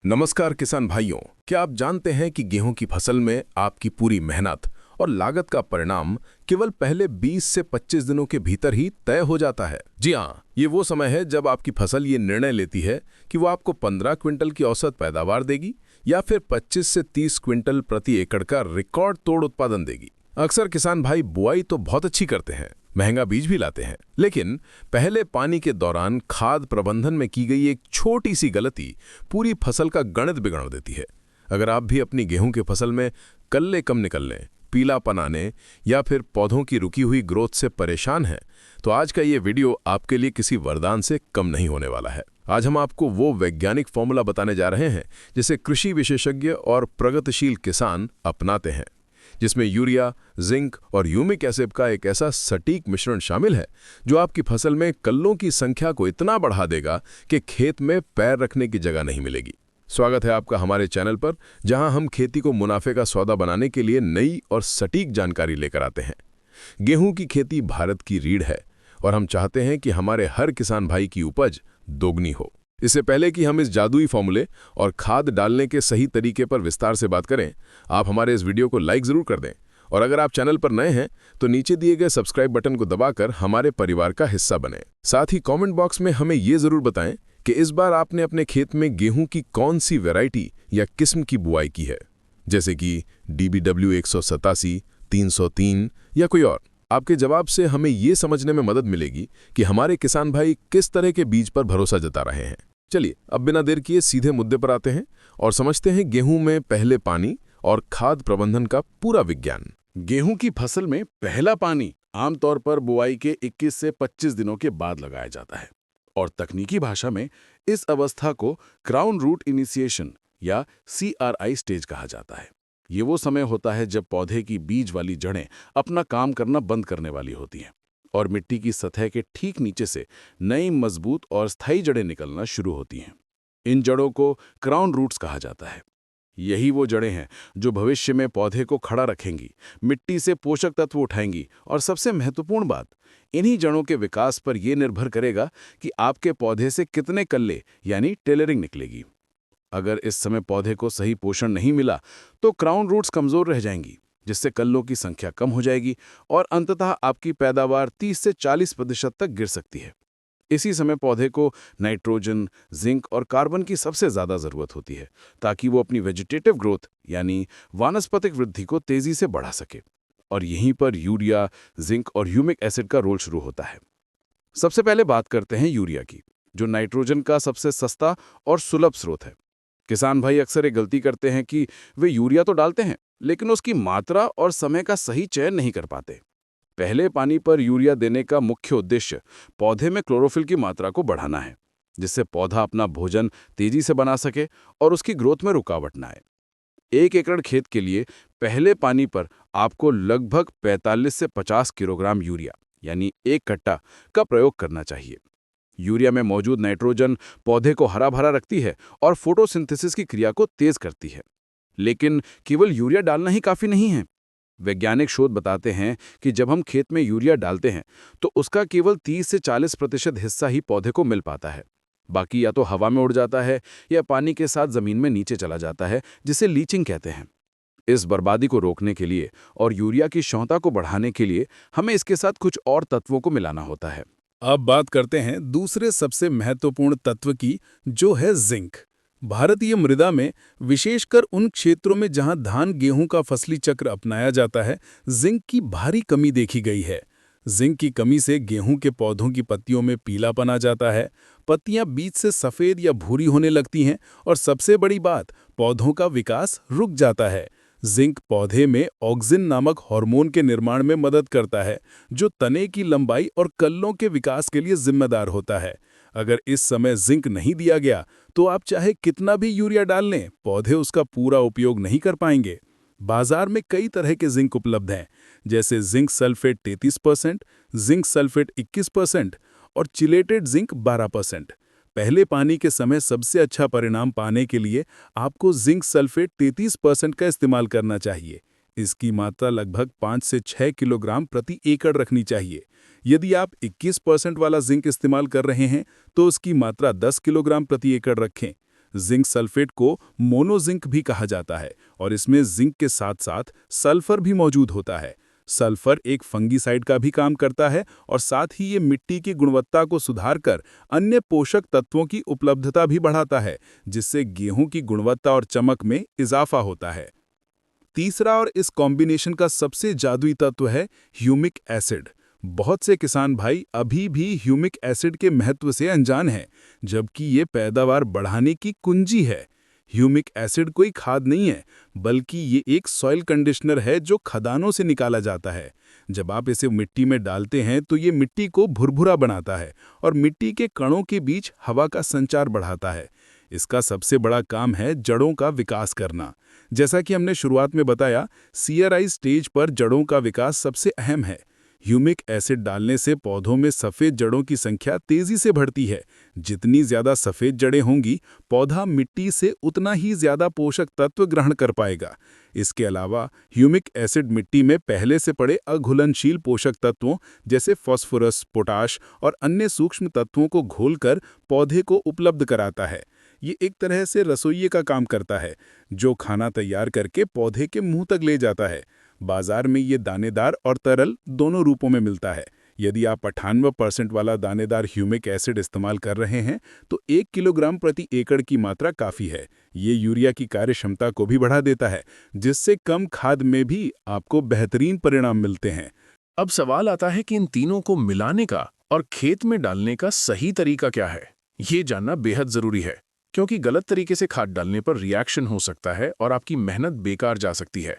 नमस्कार किसान भाइयों। क्या आप जानते हैं कि गेहूं की फसल में आपकी पूरी मेहनत और लागत का परिणाम केवल पहले 20 से 25 दिनों के भीतर ही तय हो जाता है। जी हाँ, ये वो समय है जब आपकी फसल ये निर्णय लेती है कि वो आपको 15 क्विंटल की औसत पैदावार देगी या फिर 25 से 30 क्विंटल प्रति एकड़ का रिकॉर्ड तोड़ उत्पादन देगी। अक्सर किसान भाई बुआई तो बहुत अच्छी करते हैं, महंगा बीज भी लाते हैं, लेकिन पहले पानी के दौरान खाद प्रबंधन में की गई एक छोटी सी गलती पूरी फसल का गणित बिगाड़ देती है। अगर आप भी अपनी गेहूं की फसल में कल्ले कम निकलने, पीलापन आने या फिर पौधों की रुकी हुई ग्रोथ से परेशान हैं, तो आज का ये वीडियो आपके लिए किसी वरदान से कम नहीं होने वाला है। आज हम आपको वो वैज्ञानिक फॉर्मूला बताने जा रहे हैं जिसे कृषि विशेषज्ञ और प्रगतिशील किसान अपनाते हैं, जिसमें यूरिया, जिंक और ह्यूमिक एसिड का एक ऐसा सटीक मिश्रण शामिल है जो आपकी फसल में कल्लों की संख्या को इतना बढ़ा देगा कि खेत में पैर रखने की जगह नहीं मिलेगी। स्वागत है आपका हमारे चैनल पर, जहां हम खेती को मुनाफे का सौदा बनाने के लिए नई और सटीक जानकारी लेकर आते हैं। गेहूं की खेती भारत की रीढ़ है और हम चाहते हैं कि हमारे हर किसान भाई की उपज दोगुनी हो। इससे पहले कि हम इस जादुई फॉर्मूले और खाद डालने के सही तरीके पर विस्तार से बात करें, आप हमारे इस वीडियो को लाइक जरूर कर दें और अगर आप चैनल पर नए हैं तो नीचे दिए गए सब्सक्राइब बटन को दबाकर हमारे परिवार का हिस्सा बनें। साथ ही कमेंट बॉक्स में हमें ये जरूर बताएं कि इस बार आपने अपने खेत में गेहूं की कौन सी वैरायटी या किस्म की बुआई की है, जैसे कि DBW 187, 303 या कोई और। आपके जवाब से हमें ये समझने में मदद मिलेगी कि हमारे किसान भाई किस तरह के बीज पर भरोसा जता रहे हैं। चलिए अब बिना देर किए सीधे मुद्दे पर आते हैं और समझते हैं गेहूं में पहले पानी और खाद प्रबंधन का पूरा विज्ञान। गेहूं की फसल में पहला पानी आमतौर पर बुआई के 21 से 25 दिनों के बाद लगाया जाता है और तकनीकी भाषा में इस अवस्था को क्राउन रूट इनिशिएशन या CRI स्टेज कहा जाता है। ये वो समय होता है जब पौधे की बीज वाली जड़ें अपना काम करना बंद करने वाली होती हैं और मिट्टी की सतह के ठीक नीचे से नई मजबूत और स्थायी जड़ें निकलना शुरू होती हैं। इन जड़ों को क्राउन रूट्स कहा जाता है। यही वो जड़ें हैं जो भविष्य में पौधे को खड़ा रखेंगी, मिट्टी से पोषक तत्व उठाएंगी और सबसे महत्वपूर्ण बात, इन्हीं जड़ों के विकास पर यह निर्भर करेगा कि आपके पौधे से कितने कल्ले यानी टेलरिंग निकलेगी। अगर इस समय पौधे को सही पोषण नहीं मिला तो क्राउन रूट्स कमजोर रह जाएंगी, जिससे कल्लों की संख्या कम हो जाएगी और अंततः आपकी पैदावार 30 से 40% तक गिर सकती है। इसी समय पौधे को नाइट्रोजन, जिंक और कार्बन की सबसे ज्यादा जरूरत होती है ताकि वो अपनी वेजिटेटिव ग्रोथ यानी वानस्पतिक वृद्धि को तेजी से बढ़ा सके। और यहीं पर यूरिया, जिंक और ह्यूमिक एसिड का रोल शुरू होता है। सबसे पहले बात करते हैं यूरिया की, जो नाइट्रोजन का सबसे सस्ता और सुलभ स्रोत है। किसान भाई अक्सर एक गलती करते हैं कि वे यूरिया तो डालते हैं लेकिन उसकी मात्रा और समय का सही चयन नहीं कर पाते। पहले पानी पर यूरिया देने का मुख्य उद्देश्य पौधे में क्लोरोफिल की मात्रा को बढ़ाना है, जिससे पौधा अपना भोजन तेजी से बना सके और उसकी ग्रोथ में रुकावट न आए। 1 एकड़ खेत के लिए पहले पानी पर आपको लगभग 45 से 50 किलोग्राम यूरिया यानी 1 कट्टा का प्रयोग करना चाहिए। यूरिया में मौजूद नाइट्रोजन पौधे को हरा भरा रखती है और फोटोसिंथेसिस की क्रिया को तेज करती है। लेकिन केवल यूरिया डालना ही काफी नहीं है। वैज्ञानिक शोध बताते हैं कि जब हम खेत में यूरिया डालते हैं तो उसका केवल 30 से 40% हिस्सा ही पौधे को मिल पाता है। बाकी या तो हवा में उड़ जाता है या पानी के साथ जमीन में नीचे चला जाता है, जिसे लीचिंग कहते हैं। इस बर्बादी को रोकने के लिए और यूरिया की क्षमता को बढ़ाने के लिए हमें इसके साथ कुछ और तत्वों को मिलाना होता है। अब बात करते हैं दूसरे सबसे महत्वपूर्ण तत्व की, जो है जिंक। भारतीय मृदा में विशेषकर उन क्षेत्रों में जहां धान गेहूं का फसली चक्र अपनाया जाता है, जिंक की भारी कमी देखी गई है। जिंक की कमी से गेहूं के पौधों की पत्तियों में पीलापन आ जाता है, पत्तियां बीच से सफेद या भूरी होने लगती हैं और सबसे बड़ी बात, पौधों का विकास रुक जाता है। जिंक पौधे में ऑक्सिन नामक हार्मोन के निर्माण में मदद करता है, जो तने की लंबाई और कल्लों के विकास के लिए जिम्मेदार होता है। अगर इस समय जिंक नहीं दिया गया तो आप चाहे कितना भी यूरिया डाल लें, पौधे उसका पूरा उपयोग नहीं कर पाएंगे। बाजार में कई तरह के जिंक उपलब्ध हैं, जैसे जिंक सल्फेट 33%, जिंक सल्फेट 21% और चिलेटेड जिंक 12%। पहले पानी के समय सबसे अच्छा परिणाम पाने के लिए आपको जिंक सल्फेट 33% का इस्तेमाल करना चाहिए। इसकी मात्रा लगभग 5 से 6 किलोग्राम प्रति एकड़ रखनी चाहिए। यदि आप 21% वाला जिंक इस्तेमाल कर रहे हैं तो उसकी मात्रा 10 किलोग्राम प्रति एकड़ रखें। जिंक सल्फेट को मोनोजिंक भी कहा जाता है और इसमें जिंक के साथ साथ सल्फर भी मौजूद होता है। सल्फर एक फंगीसाइड का भी काम करता है और साथ ही ये मिट्टी की गुणवत्ता को सुधारकर अन्य पोषक तत्वों की उपलब्धता भी बढ़ाता है, जिससे गेहूं की गुणवत्ता और चमक में इजाफा होता है। तीसरा और इस कॉम्बिनेशन का सबसे जादुई तत्व है ह्यूमिक एसिड। बहुत से किसान भाई अभी भी ह्यूमिक एसिड के महत्व से अनजान हैं, जबकि ये पैदावार बढ़ाने की कुंजी है। ह्यूमिक एसिड कोई खाद नहीं है, बल्कि ये एक सॉइल कंडीशनर है जो खदानों से निकाला जाता है। जब आप इसे मिट्टी में डालते हैं तो ये मिट्टी को भुरभुरा बनाता है और मिट्टी के कणों के बीच हवा का संचार बढ़ाता है। इसका सबसे बड़ा काम है जड़ों का विकास करना। जैसा कि हमने शुरुआत में बताया, सीआरआई स्टेज पर जड़ों का विकास सबसे अहम है। ह्यूमिक एसिड डालने से पौधों में सफ़ेद जड़ों की संख्या तेज़ी से बढ़ती है। जितनी ज़्यादा सफ़ेद जड़ें होंगी, पौधा मिट्टी से उतना ही ज़्यादा पोषक तत्व ग्रहण कर पाएगा। इसके अलावा ह्यूमिक एसिड मिट्टी में पहले से पड़े अघुलनशील पोषक तत्वों जैसे फास्फोरस, पोटाश और अन्य सूक्ष्म तत्वों को घोलकर पौधे को उपलब्ध कराता है। ये एक तरह से रसोइये का काम करता है, जो खाना तैयार करके पौधे के मुंह तक ले जाता है। बाजार में ये दानेदार और तरल दोनों रूपों में मिलता है। यदि आप 98% वाला दानेदार ह्यूमिक एसिड इस्तेमाल कर रहे हैं तो 1 किलोग्राम प्रति एकड़ की मात्रा काफ़ी है। ये यूरिया की कार्य क्षमता को भी बढ़ा देता है, जिससे कम खाद में भी आपको बेहतरीन परिणाम मिलते हैं। अब सवाल आता है कि इन तीनों को मिलाने का और खेत में डालने का सही तरीका क्या है। ये जानना बेहद ज़रूरी है, क्योंकि गलत तरीके से खाद डालने पर रिएक्शन हो सकता है और आपकी मेहनत बेकार जा सकती है।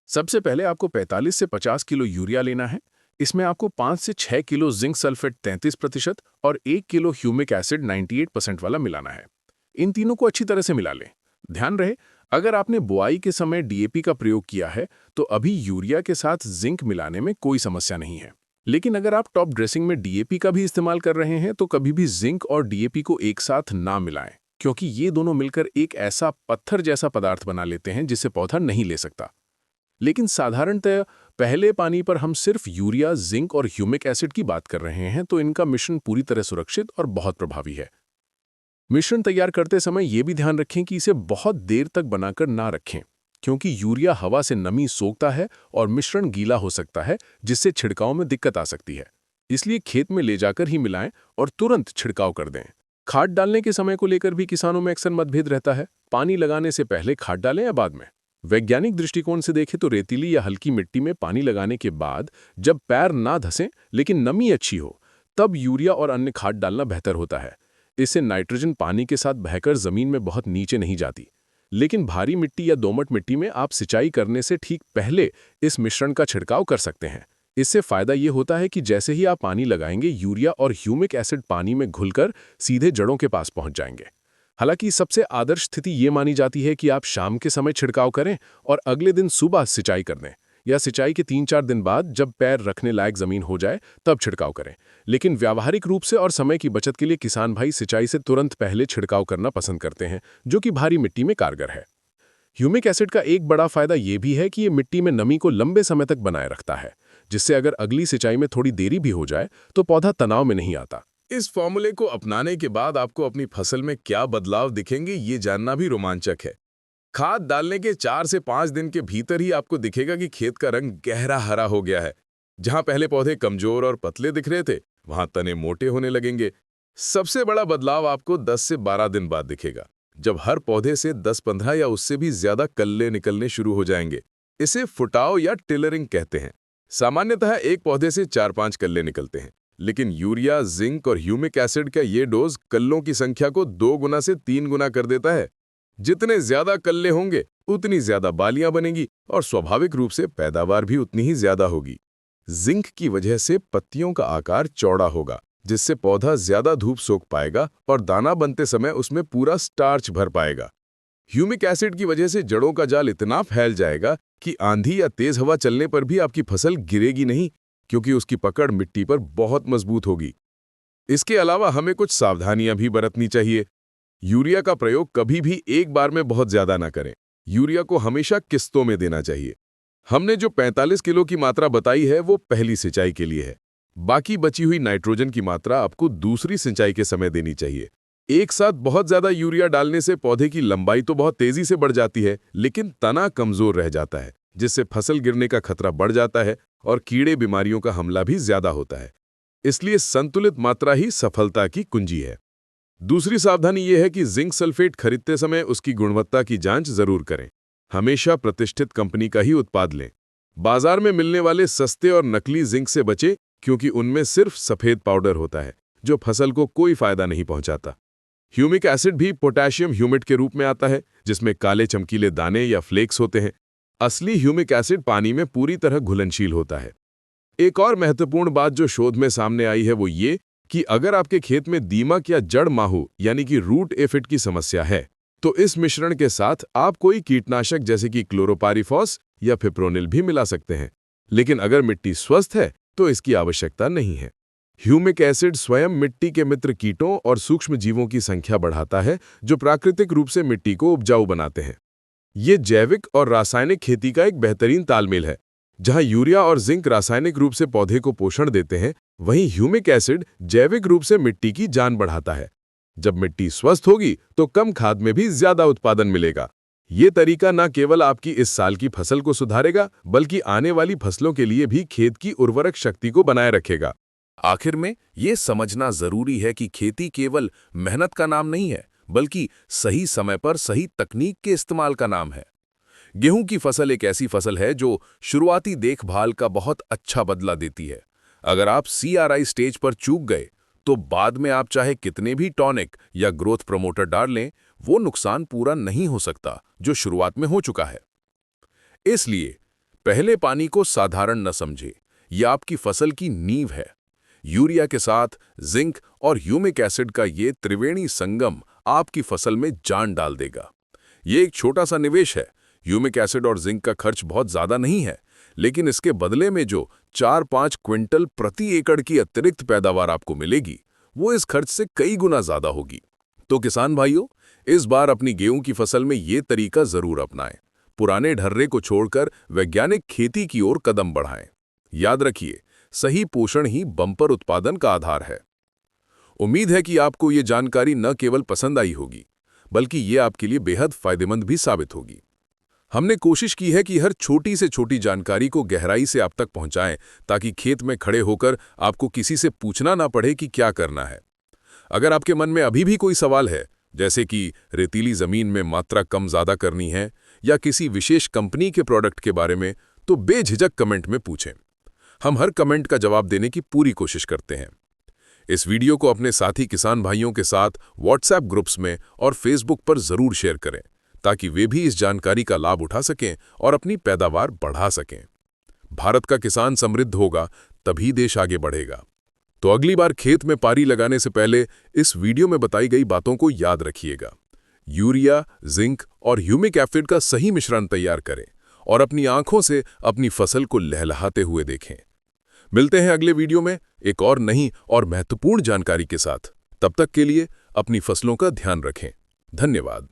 सबसे पहले आपको 45 से 50 किलो यूरिया लेना है। इसमें आपको 5 से 6 किलो जिंक सल्फेट 33% और 1 किलो ह्यूमिक एसिड 98% वाला मिलाना है। इन तीनों को अच्छी तरह से मिला लें। ध्यान रहे, अगर आपने बुआई के समय डीएपी का प्रयोग किया है तो अभी यूरिया के साथ जिंक मिलाने में कोई समस्या नहीं है। लेकिन अगर आप टॉप ड्रेसिंग में डीएपी का भी इस्तेमाल कर रहे हैं तो कभी भी जिंक और डीएपी को एक साथ ना मिलाएं, क्योंकि ये दोनों मिलकर एक ऐसा पत्थर जैसा पदार्थ बना लेते हैं जिसे पौधा नहीं ले सकता। लेकिन साधारणतः पहले पानी पर हम सिर्फ यूरिया, जिंक और ह्यूमिक एसिड की बात कर रहे हैं, तो इनका मिश्रण पूरी तरह सुरक्षित और बहुत प्रभावी है। मिश्रण तैयार करते समय यह भी ध्यान रखें कि इसे बहुत देर तक बनाकर ना रखें, क्योंकि यूरिया हवा से नमी सोखता है और मिश्रण गीला हो सकता है, जिससे छिड़काव में दिक्कत आ सकती है। इसलिए खेत में ले जाकर ही मिलाएं और तुरंत छिड़काव कर दें। खाद डालने के समय को लेकर भी किसानों में अक्सर मतभेद रहता है। पानी लगाने से पहले खाद डालें या बाद में? वैज्ञानिक दृष्टिकोण से देखें तो रेतीली या हल्की मिट्टी में पानी लगाने के बाद जब पैर ना धंसें लेकिन नमी अच्छी हो, तब यूरिया और अन्य खाद डालना बेहतर होता है। इससे नाइट्रोजन पानी के साथ बहकर जमीन में बहुत नीचे नहीं जाती। लेकिन भारी मिट्टी या दोमट मिट्टी में आप सिंचाई करने से ठीक पहले इस मिश्रण का छिड़काव कर सकते हैं। इससे फायदा ये होता है कि जैसे ही आप पानी लगाएंगे, यूरिया और ह्यूमिक एसिड पानी में घुलकर सीधे जड़ों के पास पहुंच जाएंगे। हालांकि सबसे आदर्श स्थिति ये मानी जाती है कि आप शाम के समय छिड़काव करें और अगले दिन सुबह सिंचाई कर दें, या सिंचाई के 3-4 दिन बाद जब पैर रखने लायक जमीन हो जाए तब छिड़काव करें। लेकिन व्यावहारिक रूप से और समय की बचत के लिए किसान भाई सिंचाई से तुरंत पहले छिड़काव करना पसंद करते हैं, जो कि भारी मिट्टी में कारगर है। ह्यूमिक एसिड का एक बड़ा फायदा ये भी है कि ये मिट्टी में नमी को लंबे समय तक बनाए रखता है, जिससे अगर अगली सिंचाई में थोड़ी देरी भी हो जाए तो पौधा तनाव में नहीं आता। इस फॉर्मूले को अपनाने के बाद आपको अपनी फसल में क्या बदलाव दिखेंगे, ये जानना भी रोमांचक है। खाद डालने के 4 से 5 दिन के भीतर ही आपको दिखेगा कि खेत का रंग गहरा हरा हो गया है। जहां पहले पौधे कमजोर और पतले दिख रहे थे, वहां तने मोटे होने लगेंगे। सबसे बड़ा बदलाव आपको 10 से 12 दिन बाद दिखेगा, जब हर पौधे से 10-15 या उससे भी ज्यादा कल्ले निकलने शुरू हो जाएंगे। इसे फुटाव या टिलरिंग कहते हैं। सामान्यतः एक पौधे से 4-5 कल्ले निकलते हैं, लेकिन यूरिया, जिंक और ह्यूमिक एसिड का ये डोज कल्लों की संख्या को 2 गुना से 3 गुना कर देता है। जितने ज्यादा कल्ले होंगे उतनी ज्यादा बालियां बनेंगी और स्वाभाविक रूप से पैदावार भी उतनी ही ज्यादा होगी। जिंक की वजह से पत्तियों का आकार चौड़ा होगा, जिससे पौधा ज्यादा धूप सोख पाएगा और दाना बनते समय उसमें पूरा स्टार्च भर पाएगा। ह्यूमिक एसिड की वजह से जड़ों का जाल इतना फैल जाएगा कि आंधी या तेज हवा चलने पर भी आपकी फसल गिरेगी नहीं, क्योंकि उसकी पकड़ मिट्टी पर बहुत मजबूत होगी। इसके अलावा हमें कुछ सावधानियां भी बरतनी चाहिए। यूरिया का प्रयोग कभी भी एक बार में बहुत ज्यादा ना करें। यूरिया को हमेशा किस्तों में देना चाहिए। हमने जो 45 किलो की मात्रा बताई है वो पहली सिंचाई के लिए है। बाकी बची हुई नाइट्रोजन की मात्रा आपको दूसरी सिंचाई के समय देनी चाहिए। एक साथ बहुत ज्यादा यूरिया डालने से पौधे की लंबाई तो बहुत तेजी से बढ़ जाती है, लेकिन तना कमजोर रह जाता है, जिससे फसल गिरने का खतरा बढ़ जाता है और कीड़े बीमारियों का हमला भी ज्यादा होता है। इसलिए संतुलित मात्रा ही सफलता की कुंजी है। दूसरी सावधानी यह है कि जिंक सल्फेट खरीदते समय उसकी गुणवत्ता की जांच जरूर करें। हमेशा प्रतिष्ठित कंपनी का ही उत्पाद लें। बाजार में मिलने वाले सस्ते और नकली जिंक से बचें, क्योंकि उनमें सिर्फ सफेद पाउडर होता है जो फसल को कोई फायदा नहीं पहुंचाता। ह्यूमिक एसिड भी पोटेशियम ह्यूमेट के रूप में आता है, जिसमें काले चमकीले दाने या फ्लेक्स होते हैं। असली ह्यूमिक एसिड पानी में पूरी तरह घुलनशील होता है। एक और महत्वपूर्ण बात जो शोध में सामने आई है वो ये कि अगर आपके खेत में दीमक या जड़ माहू यानी कि रूट एफिड की समस्या है, तो इस मिश्रण के साथ आप कोई कीटनाशक जैसे कि क्लोरोपाइरिफॉस या फिप्रोनिल भी मिला सकते हैं। लेकिन अगर मिट्टी स्वस्थ है तो इसकी आवश्यकता नहीं है। ह्यूमिक एसिड स्वयं मिट्टी के मित्र कीटों और सूक्ष्म जीवों की संख्या बढ़ाता है, जो प्राकृतिक रूप से मिट्टी को उपजाऊ बनाते हैं। ये जैविक और रासायनिक खेती का एक बेहतरीन तालमेल है। जहां यूरिया और जिंक रासायनिक रूप से पौधे को पोषण देते हैं, वहीं ह्यूमिक एसिड जैविक रूप से मिट्टी की जान बढ़ाता है। जब मिट्टी स्वस्थ होगी तो कम खाद में भी ज्यादा उत्पादन मिलेगा। ये तरीका न केवल आपकी इस साल की फसल को सुधारेगा, बल्कि आने वाली फसलों के लिए भी खेत की उर्वरक शक्ति को बनाए रखेगा। आखिर में ये समझना जरूरी है कि खेती केवल मेहनत का नाम नहीं है, बल्कि सही समय पर सही तकनीक के इस्तेमाल का नाम है। गेहूं की फसल एक ऐसी फसल है जो शुरुआती देखभाल का बहुत अच्छा बदला देती है। अगर आप CRI स्टेज पर चूक गए, तो बाद में आप चाहे कितने भी टॉनिक या ग्रोथ प्रमोटर डाल लें, वो नुकसान पूरा नहीं हो सकता जो शुरुआत में हो चुका है। इसलिए पहले पानी को साधारण न समझे, यह आपकी फसल की नींव है। यूरिया के साथ जिंक और ह्यूमिक एसिड का ये त्रिवेणी संगम आपकी फसल में जान डाल देगा। ये एक छोटा सा निवेश है। ह्यूमिक एसिड और जिंक का खर्च बहुत ज्यादा नहीं है, लेकिन इसके बदले में जो 4-5 क्विंटल प्रति एकड़ की अतिरिक्त पैदावार आपको मिलेगी, वो इस खर्च से कई गुना ज्यादा होगी। तो किसान भाइयों, इस बार अपनी गेहूं की फसल में ये तरीका जरूर अपनाएं। पुराने ढर्रे को छोड़कर वैज्ञानिक खेती की ओर कदम बढ़ाएं। याद रखिए, सही पोषण ही बम्पर उत्पादन का आधार है। उम्मीद है कि आपको ये जानकारी न केवल पसंद आई होगी, बल्कि ये आपके लिए बेहद फायदेमंद भी साबित होगी। हमने कोशिश की है कि हर छोटी से छोटी जानकारी को गहराई से आप तक पहुंचाएं, ताकि खेत में खड़े होकर आपको किसी से पूछना ना पड़े कि क्या करना है। अगर आपके मन में अभी भी कोई सवाल है, जैसे कि रेतीली जमीन में मात्रा कम ज्यादा करनी है या किसी विशेष कंपनी के प्रोडक्ट के बारे में, तो बेझिझक कमेंट में पूछें। हम हर कमेंट का जवाब देने की पूरी कोशिश करते हैं। इस वीडियो को अपने साथी किसान भाइयों के साथ व्हाट्सएप ग्रुप्स में और फेसबुक पर जरूर शेयर करें, ताकि वे भी इस जानकारी का लाभ उठा सकें और अपनी पैदावार बढ़ा सकें। भारत का किसान समृद्ध होगा, तभी देश आगे बढ़ेगा। तो अगली बार खेत में पारी लगाने से पहले इस वीडियो में बताई गई बातों को याद रखिएगा। यूरिया, जिंक और ह्यूमिक एसिड का सही मिश्रण तैयार करें और अपनी आंखों से अपनी फसल को लहलहाते हुए देखें। मिलते हैं अगले वीडियो में एक और नई और महत्वपूर्ण जानकारी के साथ। तब तक के लिए अपनी फसलों का ध्यान रखें। धन्यवाद।